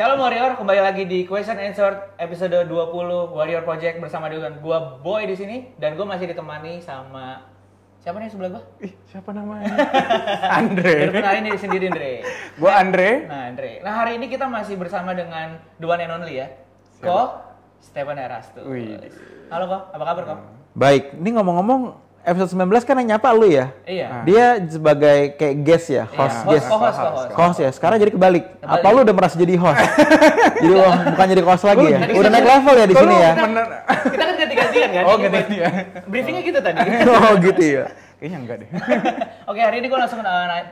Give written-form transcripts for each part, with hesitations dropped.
Shalom Warrior, kembali lagi di Question Answer episode 20 Warrior Project bersama dengan gua Boy di sini dan gua masih ditemani sama siapa nih sebelah gua? Siapa namanya? Andre. Kenalin diri sendiri, Andre. Gua Andre. Andre. Nah, hari ini kita masih bersama dengan the one and only ya. Ko Stefan Erastu. Halo Ko, apa kabar Ko? Baik, ini ngomong-ngomong episode 19 kan yang nyapa lu ya? Iya. Dia sebagai kayak guest ya, host ya. Sekarang jadi kebalik. Apa lu udah merasa jadi host? Jadi bukan jadi host lagi ya? Udah naik level ya di sini ya? Kita kan ganti-gantian kan? Oh, ganti-gantian. Briefingnya gitu tadi. Oh gitu ya. Kayaknya enggak deh. Oke, hari ini gue langsung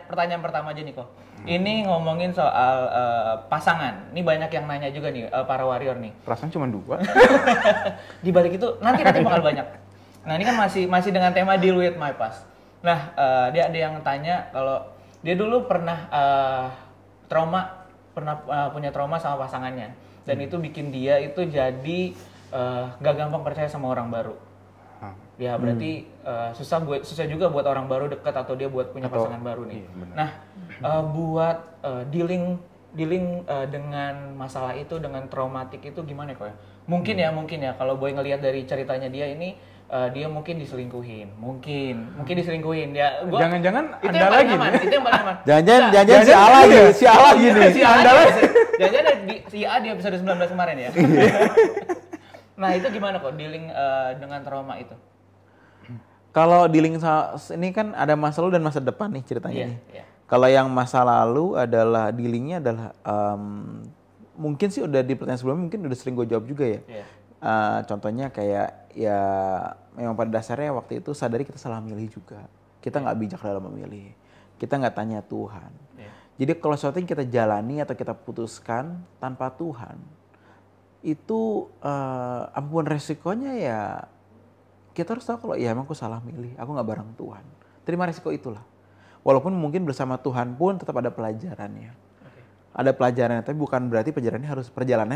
pertanyaan pertama aja nih Ko. Ini ngomongin soal pasangan. Ini banyak yang nanya juga nih para warrior nih. Perasaan cuma 2. Di balik itu nanti bakal banyak. Nah, ini kan masih dengan tema Deal with My Past. Nah, dia ada yang tanya kalau dia dulu pernah punya trauma sama pasangannya dan itu bikin dia itu jadi gak gampang percaya sama orang baru. Ya berarti susah juga buat orang baru dekat atau dia buat punya pasangan baru nih. Iya, nah, buat dealing dengan masalah itu, dengan traumatik itu gimana kok ya? Mungkin ya kalau Boy ngelihat dari ceritanya dia ini dia mungkin diselingkuhin, mungkin diselingkuhin ya. Jangan-jangan itu Anda yang paling lagi aman, itu yang paling aman. Jangan-jangan si A lagi nih. Si Anda lagi. Jangan-jangan si A di episode 19 kemarin ya. Nah, itu gimana kok dealing dengan trauma itu? Kalau dealing ini kan ada masa lalu dan masa depan nih ceritanya nih. Iya. Kalau yang masa lalu adalah dealingnya adalah mungkin sih udah di pertanyaan sebelumnya mungkin udah sering gue jawab juga ya. Iya. Contohnya kayak ya memang pada dasarnya waktu itu sadari kita salah milih juga. Kita nggak bijak dalam memilih. Kita nggak tanya Tuhan. Iya. Jadi kalau sesuatu yang kita jalani atau kita putuskan tanpa Tuhan, itu apapun resikonya ya kita harus tahu kalau ya emang aku salah milih, aku nggak bareng Tuhan. Terima resiko itulah. Walaupun mungkin bersama Tuhan pun tetap ada pelajarannya. Okay. Ada pelajarannya, tapi bukan berarti perjalanannya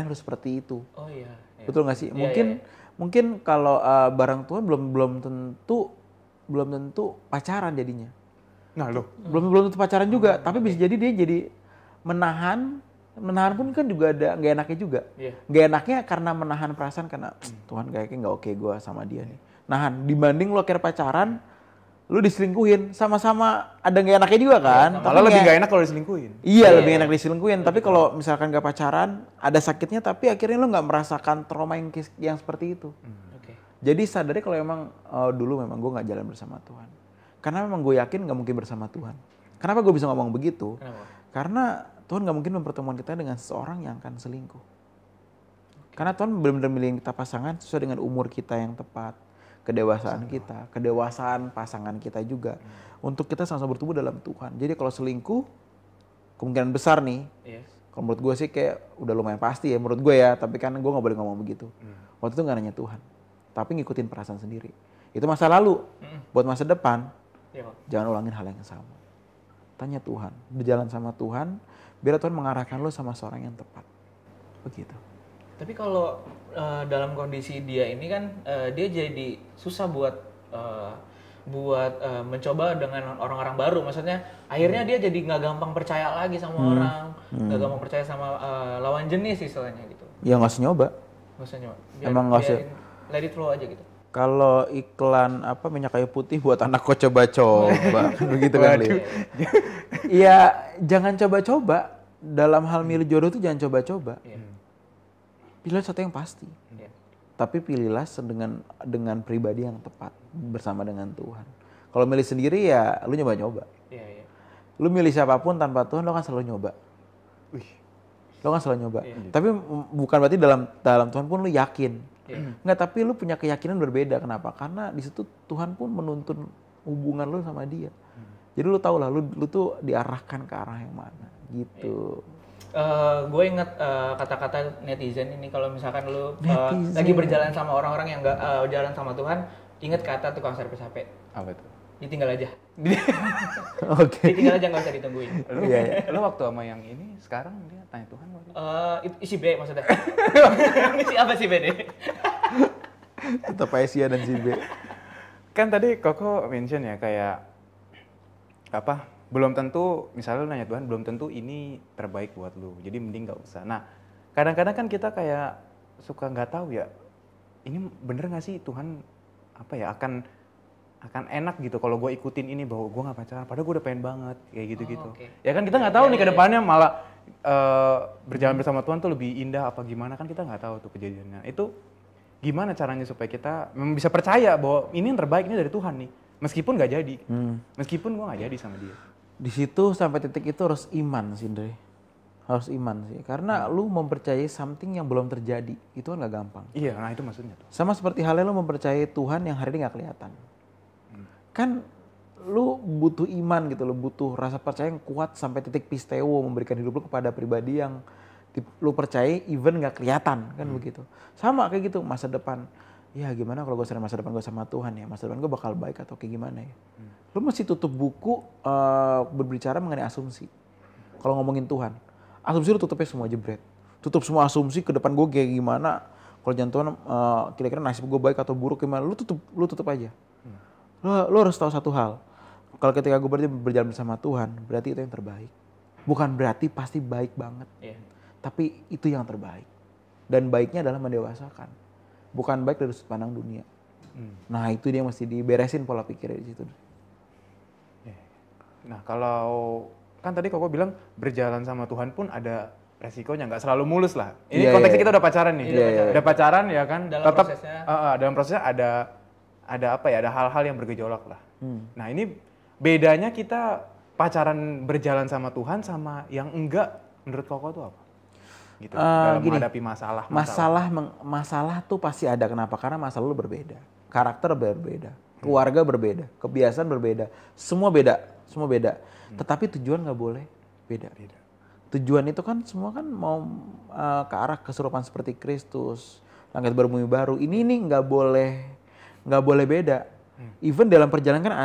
harus seperti itu. Oh iya. Betul nggak sih? Iya. Mungkin kalau bareng Tuhan belum tentu pacaran jadinya. Nah, loh. Belum tentu pacaran juga, tapi bisa jadi dia jadi menahan pun kan juga ada nggak enaknya juga. Iya. Nggak enaknya karena menahan perasaan karena Tuhan kayaknya nggak oke gue sama dia nih. Nahan dibanding lo kira pacaran, lu diselingkuhin sama-sama ada nggak enaknya juga kan. Iya, malah lebih nggak enak kalau diselingkuhin. Iya, lebih enak diselingkuhin. Tapi kalau misalkan nggak pacaran, ada sakitnya tapi akhirnya lu nggak merasakan trauma yang seperti itu. Oke. Jadi sadari kalau emang dulu memang gue nggak jalan bersama Tuhan. Karena memang gue yakin nggak mungkin bersama Tuhan. Kenapa gue bisa ngomong begitu? Kenapa? Karena Tuhan nggak mungkin mempertemukan kita dengan seseorang yang akan selingkuh. Karena Tuhan benar-benar milih kita pasangan sesuai dengan umur kita yang tepat, kedewasaan kita, kedewasaan pasangan kita juga, untuk kita sama-sama bertumbuh dalam Tuhan. Jadi kalau selingkuh, kemungkinan besar nih, kalau menurut gue sih kayak udah lumayan pasti ya menurut gue ya, tapi kan gue nggak boleh ngomong begitu. Waktu itu nggak nanya Tuhan, tapi ngikutin perasaan sendiri. Itu masa lalu. Buat masa depan, jangan ulangin hal yang sama. Tanya Tuhan, berjalan sama Tuhan, biar Tuhan mengarahkan lo sama seorang yang tepat. Begitu. Tapi kalau dalam kondisi dia ini kan dia jadi susah buat mencoba dengan orang-orang baru. Maksudnya akhirnya dia jadi nggak gampang percaya lagi sama orang, nggak gampang percaya sama lawan jenis istilahnya gitu. Ya nggak usah nyoba. Nggak usah nyoba. Emang nggak usah. Let it flow aja gitu. Kalau iklan minyak kayu putih buat anak kok coba-coba, begitu kan? Iya, jangan coba-coba. Dalam hal milih jodoh itu jangan coba-coba. Pilih sesuatu yang pasti. Tapi pilihlah dengan pribadi yang tepat bersama dengan Tuhan. Kalau milih sendiri ya lu nyoba-nyoba. Lu milih siapapun tanpa Tuhan lo kan selalu nyoba. Lo kan selalu nyoba. Tapi bukan berarti dalam Tuhan pun lu yakin. Enggak, tapi lu punya keyakinan berbeda. Kenapa? Karena di situ Tuhan pun menuntun hubungan lu sama dia. Jadi lu tau lah, lu tuh diarahkan ke arah yang mana gitu. Gue inget kata-kata netizen ini kalau misalkan lu lagi berjalan sama orang-orang yang nggak jalan sama Tuhan, inget kata tukang servis HP. Apa itu? Ditinggal aja. Oke. Ditinggal aja, nggak usah ditungguin. Lu waktu sama yang ini sekarang dia tanya Tuhan waktu itu? Isi B maksudnya. Isi apa sih B deh? Tetap Asia dan si B. Kan tadi Koko mention ya kayak belum tentu, misalnya lu nanya Tuhan, belum tentu ini terbaik buat lu. Jadi mending gak usah. Nah, kadang-kadang kan kita kayak suka nggak tahu ya, ini bener nggak sih Tuhan apa ya akan enak gitu kalau gue ikutin ini bahwa gue nggak pacaran, padahal gue udah pengen banget kayak gitu-gitu. Ya kan kita nggak tahu nih ke depannya malah berjalan bersama Tuhan tuh lebih indah apa gimana, kan kita nggak tahu tuh kejadiannya. Itu gimana caranya supaya kita memang bisa percaya bahwa ini yang terbaik, ini dari Tuhan nih, meskipun nggak jadi, meskipun gue nggak jadi sama dia. Di situ sampai titik itu harus iman sih, Andre. Harus iman sih, karena lu mempercayai something yang belum terjadi, itu kan gak gampang. Iya, nah itu maksudnya tuh. Sama seperti halnya lu mempercayai Tuhan yang hari ini gak kelihatan. Kan lu butuh iman gitu, lu butuh rasa percaya yang kuat sampai titik pisteo memberikan hidup lu kepada pribadi yang lu percayai even gak kelihatan, kan begitu. Sama kayak gitu, masa depan. Ya gimana kalau gue sering masa depan gue sama Tuhan ya, masa depan gue bakal baik atau kayak gimana ya. Lu mesti tutup buku berbicara mengenai asumsi. Kalau ngomongin Tuhan. Asumsi lu tutupnya semua jebret. Tutup semua asumsi ke depan gue kayak gimana. Kalau jangan Tuhan kira-kira nasib gue baik atau buruk gimana. Lu tutup aja. Lu harus tahu satu hal. Kalau ketika gue berarti berjalan bersama Tuhan, berarti itu yang terbaik. Bukan berarti pasti baik banget. Tapi itu yang terbaik. Dan baiknya adalah mendewasakan. Bukan baik dari sudut pandang dunia. Nah itu dia mesti diberesin pola pikirnya di situ. Nah kalau kan tadi Koko bilang berjalan sama Tuhan pun ada resikonya, nggak selalu mulus lah. Ini konteksnya kita udah pacaran nih, udah pacaran ya kan. Dalam tetap prosesnya. Dalam prosesnya ada apa ya? Ada hal-hal yang bergejolak lah. Nah ini bedanya kita pacaran berjalan sama Tuhan sama yang enggak, menurut Koko tuh apa? Gitu. Dalam menghadapi masalah tuh pasti ada. Kenapa? Karena masa lalu berbeda, karakter berbeda, keluarga berbeda, kebiasaan berbeda, semua beda. Tetapi tujuan nggak boleh beda. Tujuan itu kan semua kan mau ke arah keserupan seperti Kristus, langit baru bumi baru. Ini nggak boleh beda. Even dalam perjalanan kan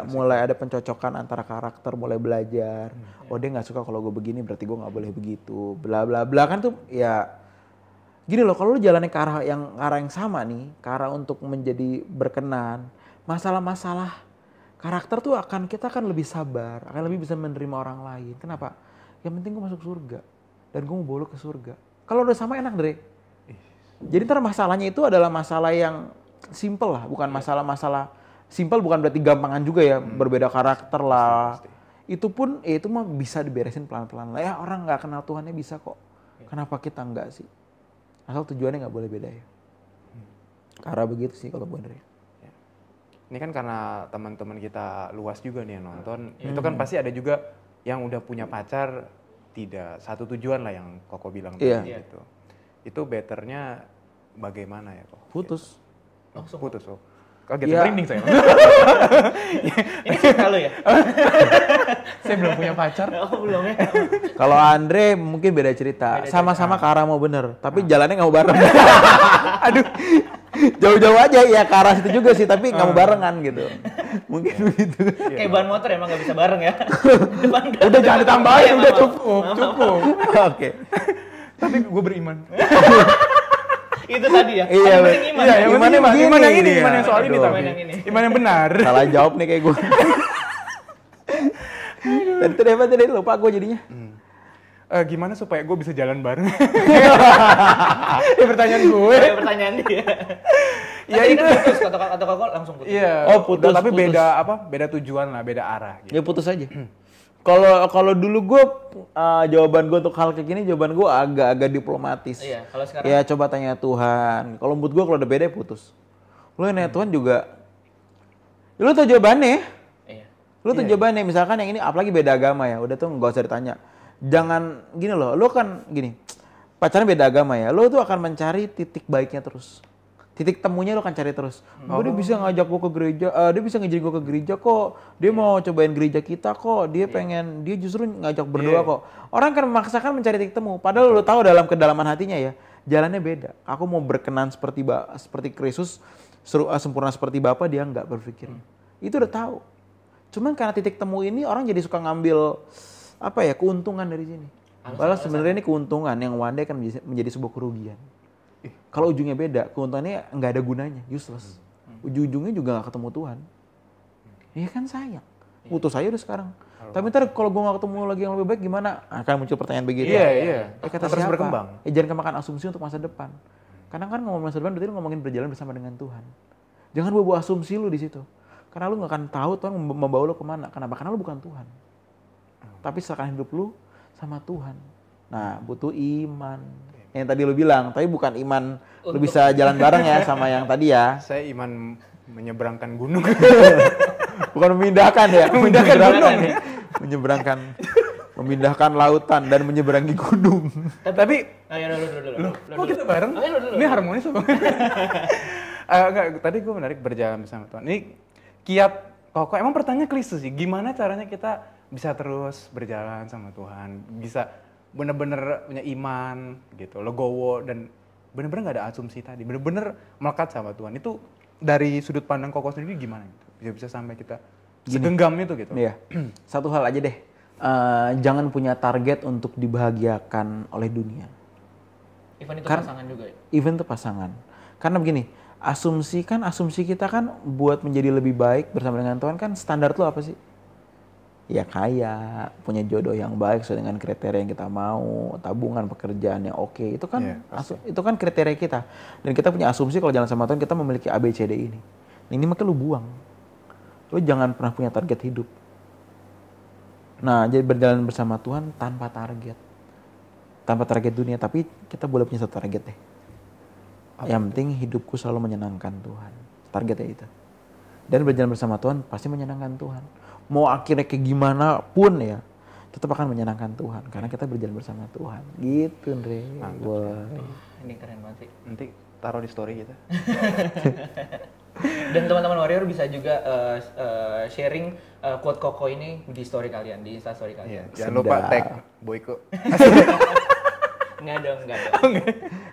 mulai ada pencocokan antara karakter, mulai belajar. Oh dia nggak suka kalau gue begini, berarti gue nggak boleh begitu. Bla bla bla kan tuh ya. Gini loh, kalau lu jalannya ke arah yang sama nih, ke arah untuk menjadi berkenan, masalah-masalah karakter tuh kita akan lebih sabar, akan lebih bisa menerima orang lain. Kenapa? Yang penting gue masuk surga dan gue mau bawa lu ke surga. Kalau udah sama enak, Dre. Jadi ntar masalahnya itu adalah masalah yang simple lah, bukan masalah-masalah simple, bukan berarti gampangan juga ya, berbeda karakter lah. Itu pun itu mah bisa diberesin pelan-pelan lah. Ya orang nggak kenal Tuhannya bisa kok. Kenapa kita enggak sih? Asal tujuannya nggak boleh beda ya. Karena begitu sih kalau gue, Dre. Ini kan karena teman-teman kita luas juga nih yang nonton, itu kan pasti ada juga yang udah punya pacar tidak satu tujuan lah yang Koko bilang tadi gitu. Itu betternya bagaimana ya Kok? Putus. Langsung putus. Kaget merinding saya. Ini cerita lo ya? Saya belum punya pacar. Oh belum ya? Kalau Andre mungkin beda cerita. Sama-sama ke arah mau bener, tapi jalannya nggak mau bareng. Aduh, jauh-jauh aja ya ke arah situ juga sih, tapi nggak mau barengan gitu. Mungkin begitu. Kayak ban motor emang nggak bisa bareng ya? Udah jangan ditambahin, udah cukup. Oke. Tapi gue beriman. Itu tadi ya? Iya, iman. Iya, iman yang ini, ya. iman yang soal ini Aduh. tapi. Iman yang benar. Salah jawab nih kayak gue. Dan tadi lupa gue jadinya. Gimana supaya gue bisa jalan bareng? Ini pertanyaan gue. Pertanyaan dia. Ya itu putus atau kok langsung putus. Iya. Oh, putus, tapi putus. beda tujuan lah, beda arah gitu. Ya putus aja. Kalau dulu gue jawaban gue untuk hal kayak gini, jawaban gue agak diplomatis. Iya, kalau sekarang ya coba tanya Tuhan. Kalau menurut gue kalau udah beda putus. Lu nanya Tuhan juga. Lu tau jawabannya. Iya. Lu tuh jawabannya, misalkan yang ini apalagi beda agama ya, udah tuh nggak usah ditanya. Jangan gini loh, lu kan gini, pacaran beda agama ya, lu tuh akan mencari titik baiknya terus. Titik temunya lu akan cari terus. Oh, dia bisa ngajak gua ke gereja, dia bisa ngizinin gua ke gereja kok. Dia mau cobain gereja kita kok. Dia pengen, dia justru ngajak berdoa kok. Orang kan memaksakan mencari titik temu. Padahal lu tahu dalam kedalaman hatinya ya, jalannya beda. Aku mau berkenan seperti Kristus, sempurna seperti Bapa, dia nggak berpikir. Itu udah tahu. Cuman karena titik temu ini orang jadi suka ngambil apa ya, keuntungan dari sini. Padahal sebenarnya ini keuntungan yang one day akan menjadi sebuah kerugian. Kalau ujungnya beda, keuntungannya nggak ada gunanya, useless. Ujung-ujungnya juga nggak ketemu Tuhan. Iya kan sayang. Putus aja udah sekarang. Tapi ntar kalau gue gak ketemu lagi yang lebih baik gimana? Akan muncul pertanyaan begitu. Iya. Kata Terus siapa? berkembang. Jangan kemakan asumsi untuk masa depan. Karena kan ngomong masa depan berarti lu ngomongin berjalan bersama dengan Tuhan. Jangan bawa asumsi lu di situ. Karena lu gak akan tahu Tuhan membawa lu kemana. Kenapa? Karena lu bukan Tuhan. Tapi serahkan hidup lu sama Tuhan. Nah, butuh iman. Yang tadi lu bilang, tapi bukan iman lu bisa jalan bareng ya sama yang tadi ya. Saya iman menyeberangkan gunung. Bukan memindahkan ya. Memindahkan gunung. Menyeberangkan, memindahkan lautan dan menyeberangi gunung. Tapi Ayo dulu. kok kita bareng? Ayo dulu. Ini harmonis apa? Enggak, tadi gue menarik berjalan bersama Tuhan. Ini kiat Koko, emang pertanyaan klise sih. Gimana caranya kita bisa terus berjalan sama Tuhan? Bisa bener-bener punya iman gitu, legowo dan bener-bener gak ada asumsi tadi. Bener-bener melekat sama Tuhan. Itu dari sudut pandang Koko sendiri gimana gitu? Bisa sampai kita segenggam itu gitu. Iya. Satu hal aja deh. Jangan punya target untuk dibahagiakan oleh dunia. Even itu pasangan juga ya? Even itu pasangan. Karena begini, asumsi kita kan buat menjadi lebih baik bersama dengan Tuhan kan standar lu apa sih? Ya kaya, punya jodoh yang baik sesuai dengan kriteria yang kita mau, tabungan, pekerjaan yang oke. Itu kan itu kan kriteria kita. Dan kita punya asumsi kalau jalan sama Tuhan kita memiliki ABCD ini. Ini makanya lu buang. Lu jangan pernah punya target hidup. Nah, jadi berjalan bersama Tuhan tanpa target. Tanpa target dunia, tapi kita boleh punya satu target deh. Yang penting hidupku selalu menyenangkan Tuhan. Targetnya itu. Dan berjalan bersama Tuhan pasti menyenangkan Tuhan. Mau akhirnya kayak gimana pun ya, tetap akan menyenangkan Tuhan. Karena kita berjalan bersama Tuhan. Gitu, Andre. Ini keren banget sih. Nanti taruh di story kita. Dan teman-teman Warrior bisa juga sharing quote Koko ini di story kalian, di Insta story kalian. Jangan lupa tag Boyko. Enggak dong.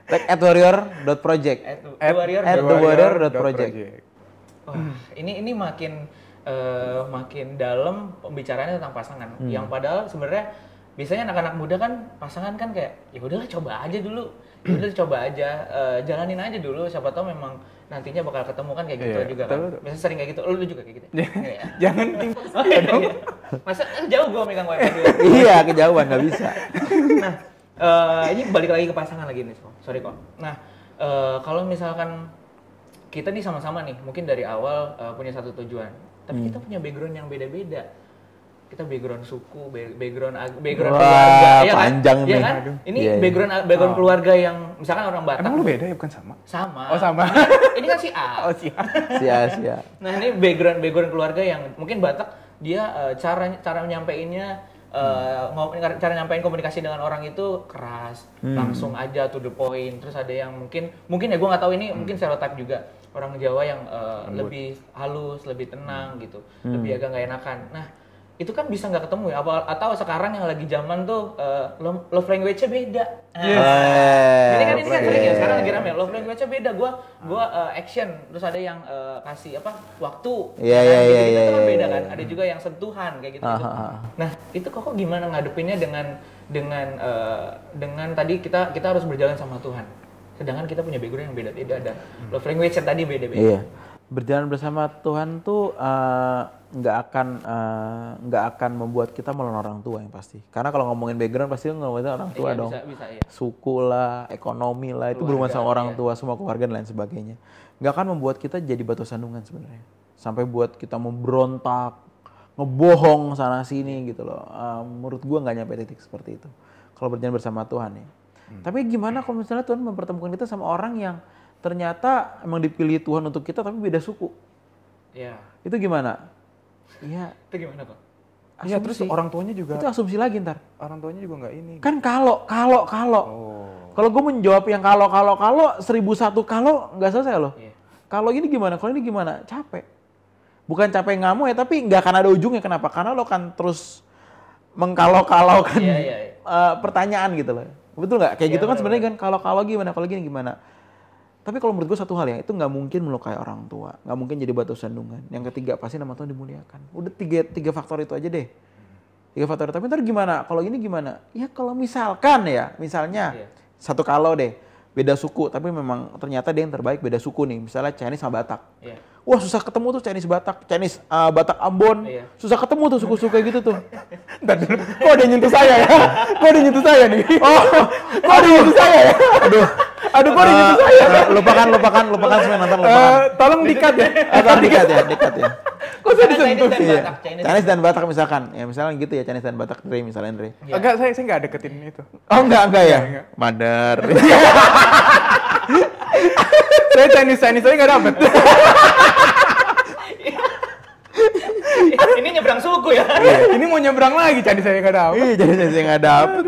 Tag @warrior.project. @warrior.project. Ini makin dalam pembicaraannya tentang pasangan. Yang padahal sebenarnya biasanya anak-anak muda kan pasangan kan kayak ya udahlah coba aja dulu. Jalanin aja dulu, siapa tahu memang nantinya bakal ketemu kan kayak gitu juga kan. Biasanya sering kayak gitu. Lu juga kayak gitu. Jangan dong. Masa jauh gua megang wifi dulu. Iya, kejauhan nggak bisa. Nah, ini balik lagi ke pasangan lagi nih, sorry kok. Nah, kalau misalkan kita nih sama-sama nih, mungkin dari awal punya satu tujuan, tapi kita punya background yang beda-beda. Kita background suku, background keluarga, ya panjang kan? nih. Ya kan? Ini background keluarga yang misalkan orang Batak. Emang lu beda ya, bukan sama? Sama. Oh, sama. Ini kan si A. Oh, si Sia. Nah, ini background keluarga yang mungkin Batak dia cara nyampeinnya cara nyampein komunikasi dengan orang itu keras, langsung aja to the point. Terus ada yang mungkin ya gue nggak tahu ini mungkin stereotip juga orang Jawa yang lebih halus, lebih tenang gitu, lebih agak nggak enakan. Nah itu kan bisa nggak ketemu ya? Atau sekarang yang lagi zaman tuh love language-nya beda. Ini kan sering ya, sekarang lagi rame love language-nya beda. Gua action, terus ada yang kasih waktu. Iya. Itu kan beda kan. Ada juga yang sentuhan kayak gitu. Nah, itu kok gimana ngadepinnya dengan tadi kita harus berjalan sama Tuhan. Sedangkan kita punya background yang beda-beda, ada love language yang tadi beda-beda. Iya. Berjalan bersama Tuhan tuh nggak akan membuat kita melawan orang tua yang pasti. Karena kalau ngomongin background pasti ngomongin orang tua dong. Bisa, iya. Suku lah, ekonomi lah, itu berhubungan sama orang tua, semua keluarga dan lain sebagainya. Nggak akan membuat kita jadi batu sandungan sebenarnya. Sampai buat kita memberontak, ngebohong sana sini gitu loh. Menurut gua nggak nyampe titik seperti itu. Kalau berjalan bersama Tuhan ya. Tapi gimana kalau misalnya Tuhan mempertemukan kita sama orang yang ternyata emang dipilih Tuhan untuk kita tapi beda suku? Iya. Itu gimana? Iya. Itu gimana Pak? Iya, terus orang tuanya juga. Itu asumsi lagi ntar. Orang tuanya juga nggak ini. Kan kalau. Kalau gue menjawab yang kalau 1001 kalau nggak selesai loh. Iya. Kalau ini gimana? Kalau ini gimana? Capek. Bukan capek ngamuk ya, tapi nggak akan ada ujungnya. Kenapa? Karena lo kan terus mengkalau-kalaukan pertanyaan gitu loh. Betul nggak? Kayak gitu kan sebenarnya kan kalau gimana? Kalau gini gimana? Tapi kalau menurut gue satu hal ya, itu nggak mungkin melukai orang tua, nggak mungkin jadi batu sandungan. Yang ketiga pasti nama Tuhan dimuliakan. Udah tiga faktor itu aja deh. 3 faktor. Tapi ntar gimana? Kalau ini gimana? Ya kalau misalkan ya, misalnya satu kalau deh, beda suku, tapi memang ternyata dia yang terbaik beda suku nih. Misalnya Chinese sama Batak. Iya. Wah susah ketemu tuh Chinese Batak, Chinese Batak Ambon, Iya. susah ketemu tuh suku-suku kayak gitu tuh. Ntar dulu, kok ada yang nyentuh saya ya? Kok ada yang nyentuh saya nih? Oh, kok ada yang nyentuh saya ya? Aduh, kok ada yang nyentuh saya? Lupakan semua nonton, lupakan. Tolong dikat ya. Atau dikat ya. Kok saya Chinese disentuh? dan Iya. Batak, Chinese dan Batak misalkan, ya misalnya gitu ya Chinese dan Batak Dre misalnya Dre. Iya. Enggak, saya nggak deketin itu. Oh enggak ya? Enggak. Madar. Saya Chinese saya nggak dapet. Ini nyebrang suku ya. Ini mau nyebrang lagi Chinese saya nggak dapet. Iya jadi saya nggak dapet.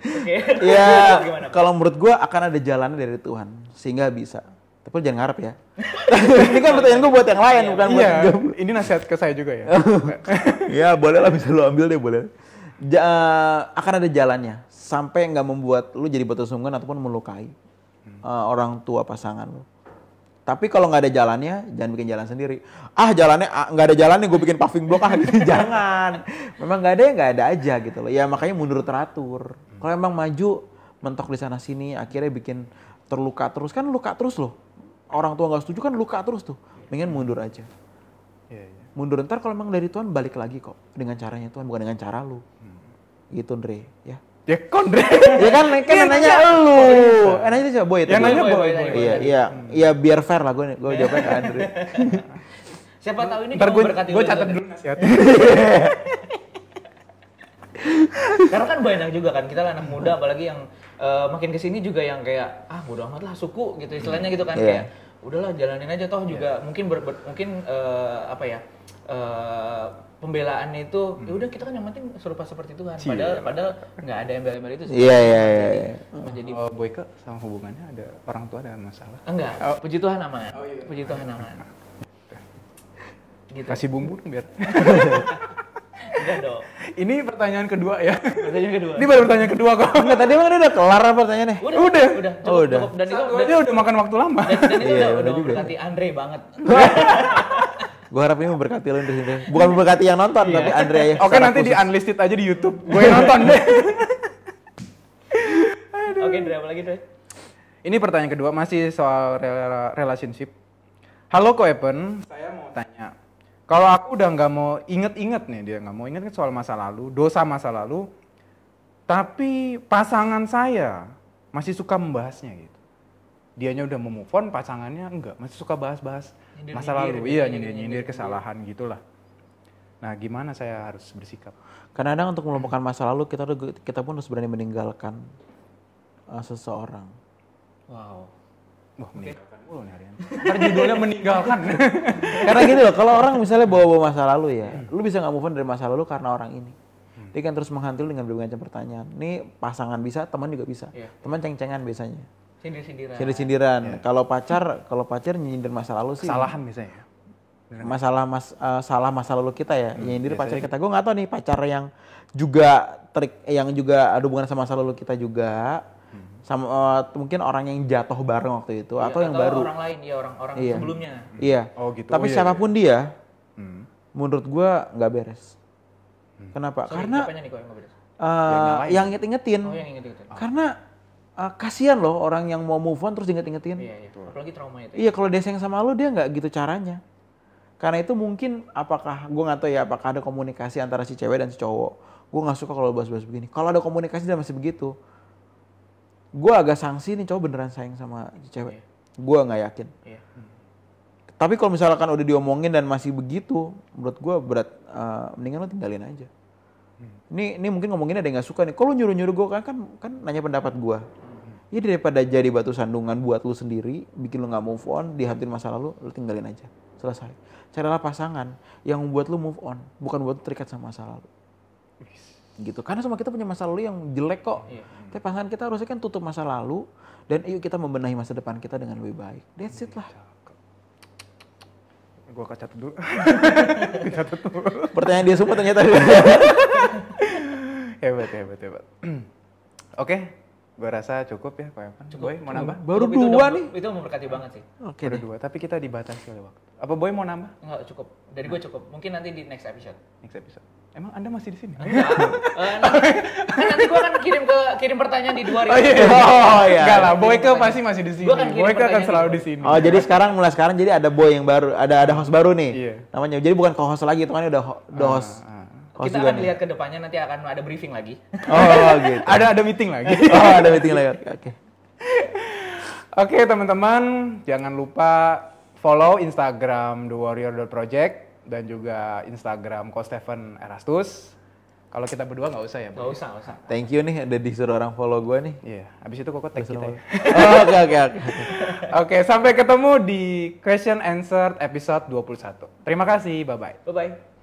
Oke. Iya, Gimana? kalau menurut gua akan ada jalannya dari Tuhan sehingga bisa. Tapi lu jangan ngarep ya. Ini kan pertanyaan gua buat yang lain bukan buat Iya, gua. ini nasihat ke saya juga ya. Ya boleh lah bisa lu ambil deh boleh. Akan ada jalannya sampai nggak membuat lu jadi batu sungguhan ataupun melukai orang tua pasangan lu. Tapi kalau nggak ada jalannya, jangan bikin jalan sendiri. Jalannya nggak ada jalannya, gue bikin paving block gitu. Jangan. Memang nggak ada ya nggak ada aja gitu loh. Ya makanya mundur teratur. Kalau emang maju, mentok di sana sini, akhirnya bikin terluka terus kan luka terus loh. Orang tua nggak setuju kan luka terus tuh. Mendingan mundur aja. Iya, iya. Mundur ntar kalau emang dari Tuhan balik lagi kok dengan caranya Tuhan bukan dengan cara lu. Gitu Dre, ya. Ya kondre. Ya kan nanya lu. Nanya itu siapa? Boy. Yang nanya Boy. Iya biar fair lah gue jawabnya ke Andre. Siapa tahu ini Ntar kamu berkati gue lu catat juga. dulu nasihat. Karena kan banyak juga kan kita anak muda apalagi yang makin kesini juga yang kayak bodo amat lah suku gitu istilahnya gitu kan Iya. kayak udahlah jalanin aja toh juga mungkin mungkin apa ya pembelaannya itu ya udah kita kan yang penting serupa seperti Tuhan padahal nggak ada embel-embel itu sih. Iya. Menjadi Boyke sama hubungannya ada orang tua ada masalah. enggak puji Tuhan aman. Puji Tuhan aman. Gitu. Kasih bumbu dong biar. Enggak dong. Ini pertanyaan kedua ya. Pertanyaan kedua. Ini baru pertanyaan kedua kok. Enggak tadi emang udah kelar apa pertanyaannya? Udah. Oh, udah. Cukup. Dan itu Satu aja udah makan waktu lama. dan itu Iya, udah udah juga. berarti Andre banget. Gue harap ini memberkati lo di sini. Bukan memberkati yang nonton tapi Andre ya. Oke, nanti di unlisted aja di YouTube. Gue nonton deh. Oke, Dre, apa lagi, Dre? Ini pertanyaan kedua masih soal relationship. Halo Ko Epen, saya mau tanya. Kalau aku udah nggak mau inget-inget nih, dia nggak mau inget soal masa lalu, dosa masa lalu, tapi pasangan saya masih suka membahasnya gitu. Dianya udah mau move on, pasangannya enggak, masih suka bahas-bahas masa lalu. Iya, nyindir kesalahan gitulah. Nah, gimana saya harus bersikap? Kadang-kadang untuk melupakan masa lalu kita pun harus berani meninggalkan seseorang. Wow. Wah, meninggalkan dulu nih harian. Ntar judulnya meninggalkan. Karena gini loh, kalau orang misalnya bawa-bawa masa lalu ya, lu bisa nggak move on dari masa lalu karena orang ini. Dia kan terus menghantui dengan berbagai macam pertanyaan. Ini pasangan bisa, teman juga bisa. Iya. Teman ceng-cengan biasanya. Sindir-sindiran. Sindir-sindiran. Kalau pacar nyindir masa lalu sih. Kesalahan biasanya. Salah masa lalu kita ya. Nyindir pacar kita. Gue nggak tahu nih pacar yang juga ada hubungan sama masa lalu kita juga. Sama mungkin orang yang jatuh bareng waktu itu Iya, atau yang baru. orang lain, ya orang Iya. sebelumnya. Iya. Oh, gitu. Tapi Oh, iya, siapapun dia, Hmm. menurut gua nggak beres. Kenapa? Sorry, Karena siapanya nih kok yang nggak beres? yang inget-ingetin. Oh, yang inget-ingetin. Karena kasihan loh orang yang mau move on terus diinget-ingetin. Iya. Apalagi trauma itu. Iya, kalau dia sayang sama lu dia nggak gitu caranya. Karena itu mungkin gue nggak tahu ya apakah ada komunikasi antara si cewek dan si cowok. Gue nggak suka kalau bahas-bahas begini. Kalau ada komunikasi dan masih begitu, gue agak sanksi nih cowok beneran sayang sama si cewek. Gue nggak yakin. Iya. Tapi kalau misalkan udah diomongin dan masih begitu, menurut gue berat, mendingan lo tinggalin aja. Ini mungkin ngomonginnya ada yang nggak suka nih. Kalau nyuruh-nyuruh gue kan nanya pendapat gue. Ya daripada jadi batu sandungan buat lu sendiri, bikin lu nggak move on, dihantuin masa lalu, lu tinggalin aja. Selesai. Carilah pasangan yang membuat lu move on, bukan buat lu terikat sama masa lalu. Gitu. Karena semua kita punya masa lalu yang jelek kok. Iya. Tapi pasangan kita harusnya kan tutup masa lalu dan yuk kita membenahi masa depan kita dengan lebih baik. That's it lah. Gue catat dulu. Pertanyaan dia semua ternyata. hebat. Oke, gue rasa cukup ya Ko Evan. Boy, mau nambah? Baru Itu dua udah- nih. Itu memberkati banget sih. Oke Baru deh. dua, tapi kita dibatasi oleh waktu. Apa Boy mau nambah? Enggak cukup. Dari gue cukup. Mungkin nanti di next episode. Next episode. Emang Anda masih di sini? Kan nanti gua kan kirim pertanyaan di 2000. Oh iya. Enggak lah, Boyke pasti masih di sini. Gua akan kirim Boyke akan pertanyaan selalu di di sini. Oh, jadi mulai sekarang jadi ada boy yang baru, ada host baru nih. Iya. Namanya. Jadi bukan co-host lagi, itu kan udah host. host Kita juga akan nih. lihat ke depannya, nanti akan ada briefing lagi. Oh, gitu. Ada meeting lagi. Oh, ada meeting lagi. Oke. Oke teman-teman, jangan lupa follow Instagram TheWarrior.project dan juga Instagram Ko Stephen Erastus. Kalau kita berdua nggak usah ya, Nggak usah. Thank you nih, udah disuruh orang follow gue nih. Iya, habis itu Koko tag kita ya. Oke. Oke, sampai ketemu di Question Answer episode 21. Terima kasih, bye-bye. Bye-bye.